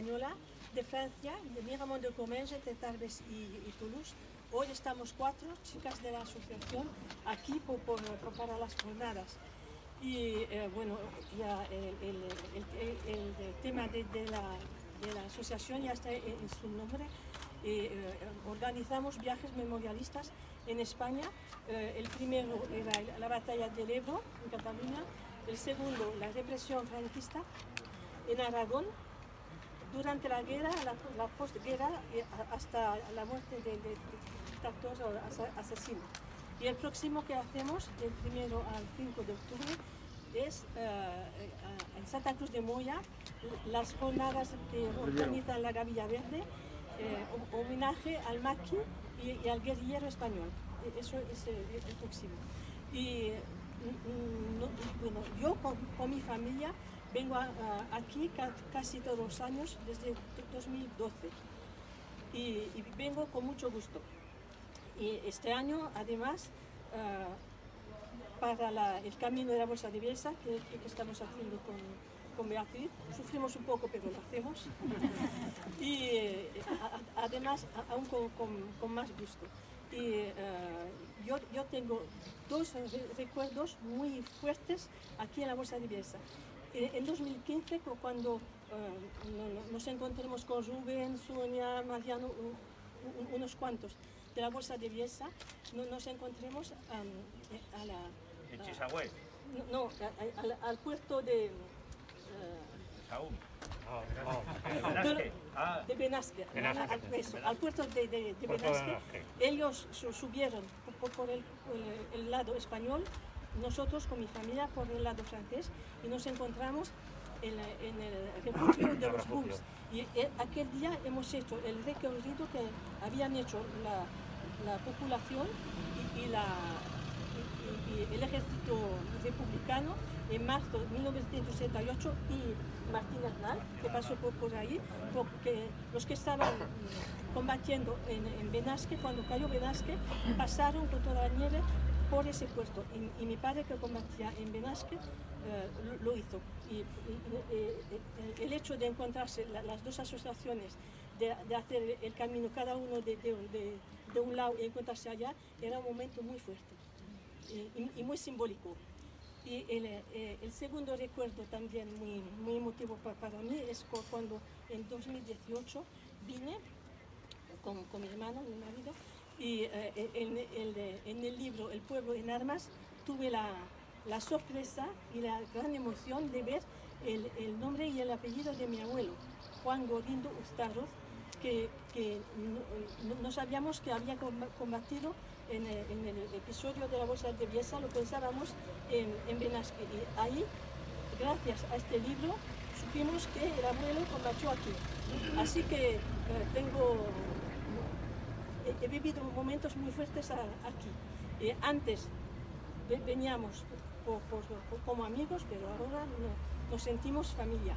española de Francia, de Miramont de Comminges, de Tarbes y Toulouse. Hoy estamos 4 chicas de la asociación aquí para las jornadas. Y bueno, ya el tema de la asociación ya está en su nombre. Organizamos viajes memorialistas en España. El primero era la batalla del Ebro en Cataluña, el segundo la represión franquista en Aragón, durante la guerra, la postguerra, hasta la muerte del dictador asesino. Y el próximo que hacemos, del 1 al 5 de octubre, es en Santa Cruz de Moya, las jornadas que organiza la Gavilla Verde, homenaje al maqui y al guerrillero español. Eso es el próximo. Y bueno, yo con mi familia vengo aquí casi todos los años desde 2012 y vengo con mucho gusto. Y este año, además, para el camino de la Bolsa de Bielsa, que estamos haciendo con Beatriz, sufrimos un poco, pero lo hacemos. Y además, aún con más gusto. Y yo tengo dos recuerdos muy fuertes aquí en la Bolsa de Bielsa. En 2015, cuando nos encontramos con Rubén, Sonia, Mariano, unos cuantos de la Bolsa de Bielsa, nos encontramos ¿En Chisagüe? al puerto de Benasque, al puerto de Benasque. Ellos subieron por el lado español, nosotros con mi familia por el lado francés, y nos encontramos en el refugio de los Bums. Y aquel día hemos hecho el recorrido que habían hecho la populación y el ejército republicano en marzo de 1968, y Martín Arnal, que pasó por ahí, porque los que estaban combatiendo en Benasque, cuando cayó Benasque, pasaron con toda la nieve por ese puerto, y mi padre, que combatía en Benasque, lo hizo. Y el hecho de encontrarse las dos asociaciones, de hacer el camino cada uno de un lado y encontrarse allá, era un momento muy fuerte y muy simbólico. Y el segundo recuerdo también muy emotivo para mí es cuando en 2018 vine con mi hermano, mi marido, y en el libro El pueblo en armas tuve la sorpresa y la gran emoción de ver el nombre y el apellido de mi abuelo, Juan Gorindo Ustaroz, que no sabíamos que había combatido en el episodio de la Bolsa de Bielsa, lo pensábamos en Benasque. Y ahí, gracias a este libro, supimos que el abuelo combatió aquí. Así que he vivido momentos muy fuertes aquí. Antes veníamos como amigos, pero ahora nos sentimos familia.